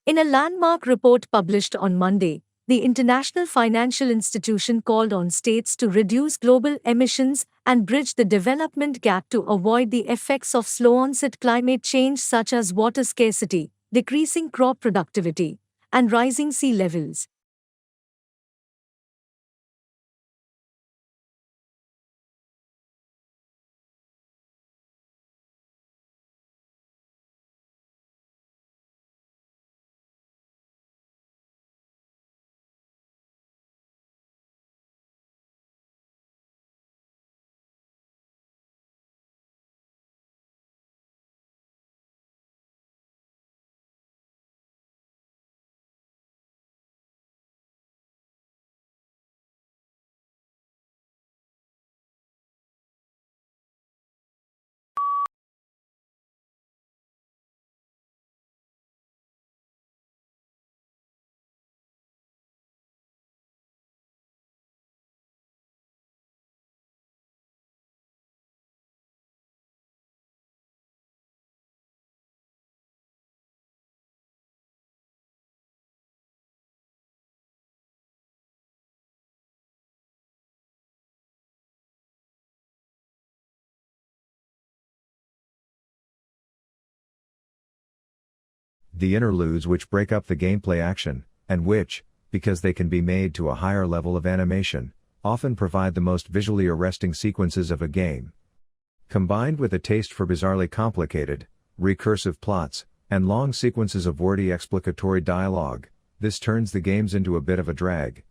In a landmark report published on Monday, the International Financial Institution called on states to reduce global emissions and bridge the development gap to avoid the effects of slow-onset climate change such as water scarcity, decreasing crop productivity, and rising sea levels. The interludes which break up the gameplay action, and which, because they can be made to a higher level of animation, often provide the most visually arresting sequences of a game. Combined with a taste for bizarrely complicated, recursive plots, and long sequences of wordy explicatory dialogue, this turns the games into a bit of a drag.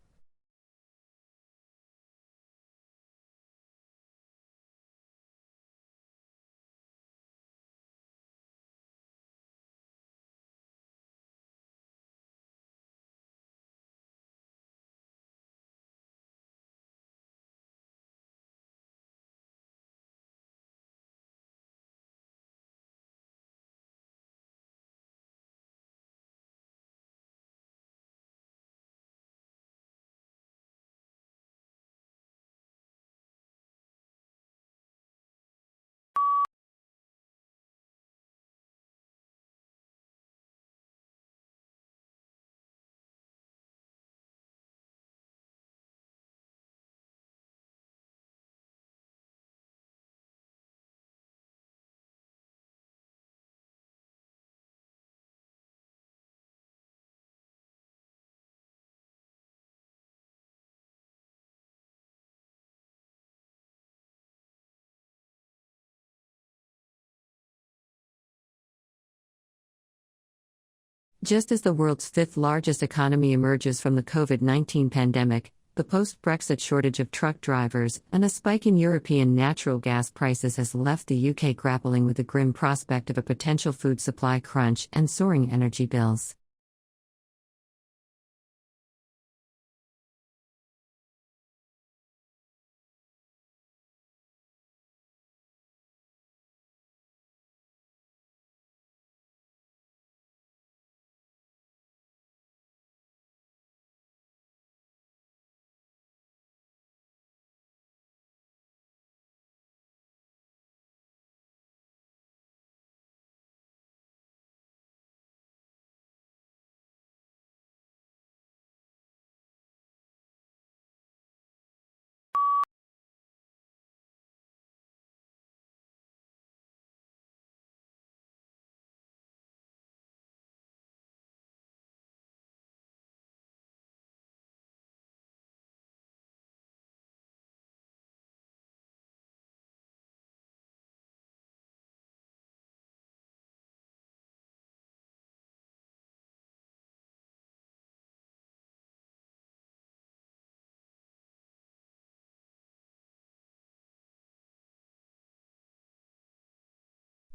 Just as the world's fifth largest economy emerges from the COVID-19 pandemic, the post-Brexit shortage of truck drivers and a spike in European natural gas prices has left the UK grappling with the grim prospect of a potential food supply crunch and soaring energy bills.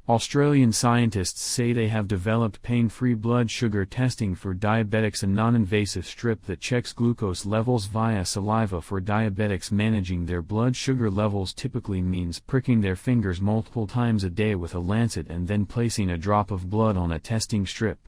Australian scientists say they have developed pain-free blood sugar testing for diabetics, a non-invasive strip that checks glucose levels via saliva for diabetics. Managing their blood sugar levels typically means pricking their fingers multiple times a day with a lancet and then placing a drop of blood on a testing strip.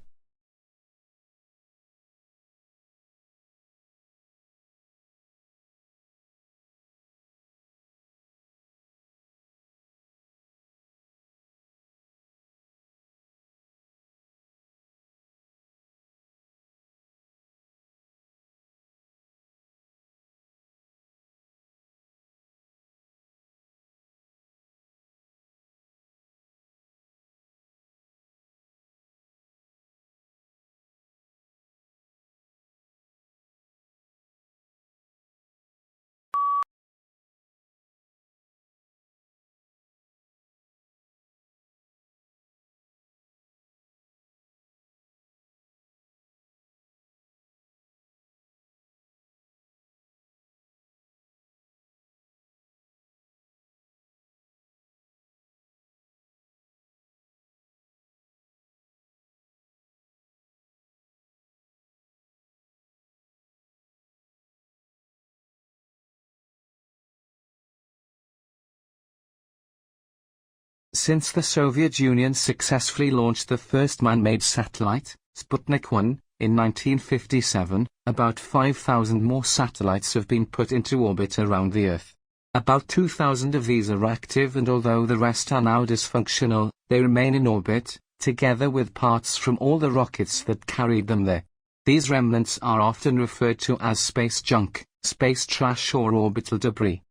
Since the Soviet Union successfully launched the first man-made satellite, Sputnik 1, in 1957, about 5,000 more satellites have been put into orbit around the Earth. About 2,000 of these are active, and although the rest are now dysfunctional, they remain in orbit, together with parts from all the rockets that carried them there. These remnants are often referred to as space junk, space trash, or orbital debris.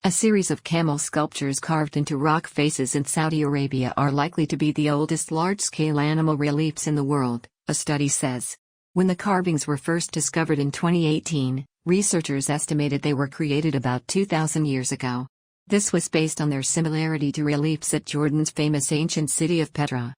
A series of camel sculptures carved into rock faces in Saudi Arabia are likely to be the oldest large-scale animal reliefs in the world, a study says. When the carvings were first discovered in 2018, researchers estimated they were created about 2,000 years ago. This was based on their similarity to reliefs at Jordan's famous ancient city of Petra.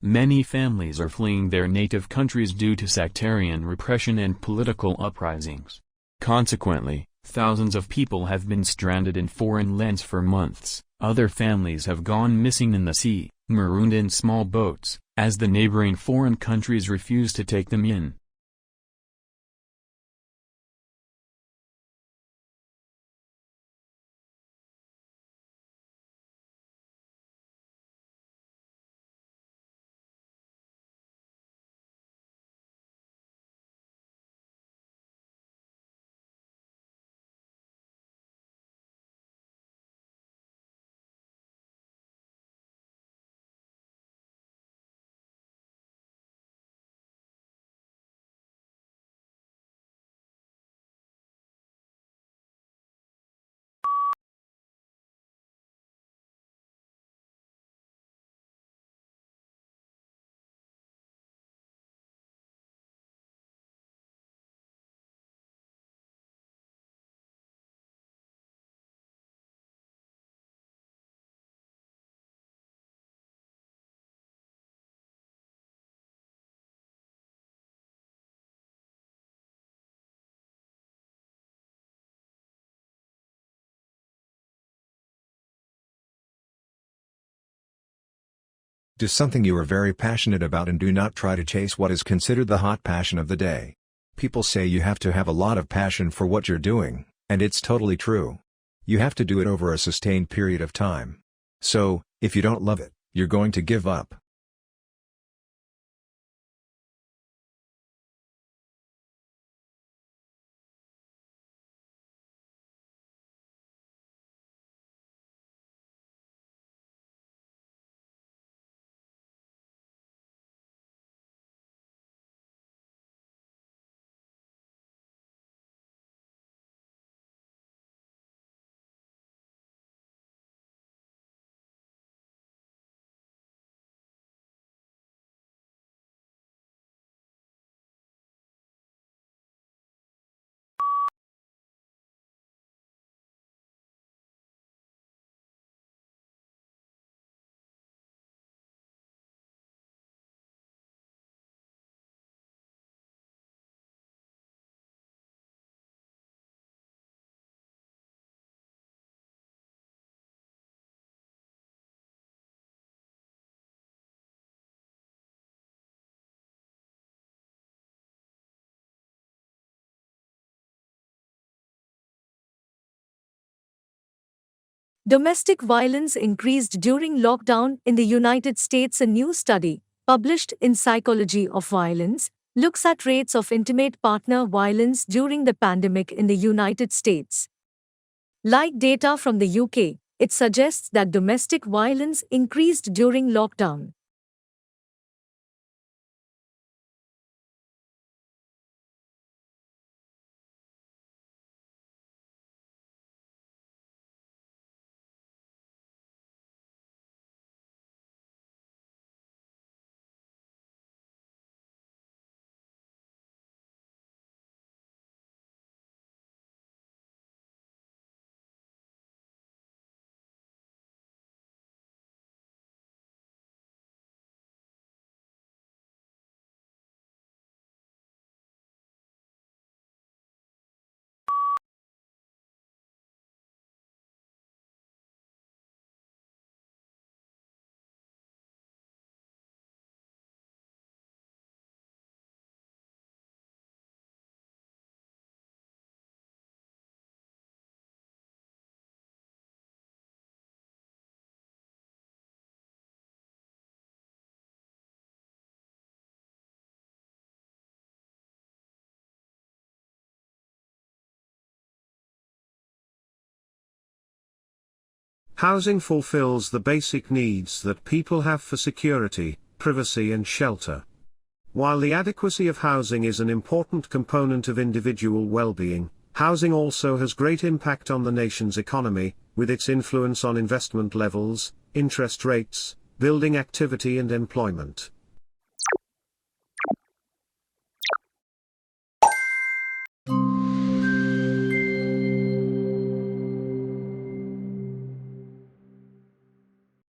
Many families are fleeing their native countries due to sectarian repression and political uprisings. Consequently, thousands of people have been stranded in foreign lands for months. Other families have gone missing in the sea, marooned in small boats, as the neighboring foreign countries refuse to take them in. Do something you are very passionate about and do not try to chase what is considered the hot passion of the day. People say you have to have a lot of passion for what you're doing, and it's totally true. You have to do it over a sustained period of time. So, if you don't love it, you're going to give up. Domestic violence increased during lockdown in the United States. A new study, published in Psychology of Violence, looks at rates of intimate partner violence during the pandemic in the United States. Like data from the UK, it suggests that domestic violence increased during lockdown. Housing fulfills the basic needs that people have for security, privacy and shelter. While the adequacy of housing is an important component of individual well-being, housing also has great impact on the nation's economy, with its influence on investment levels, interest rates, building activity and employment.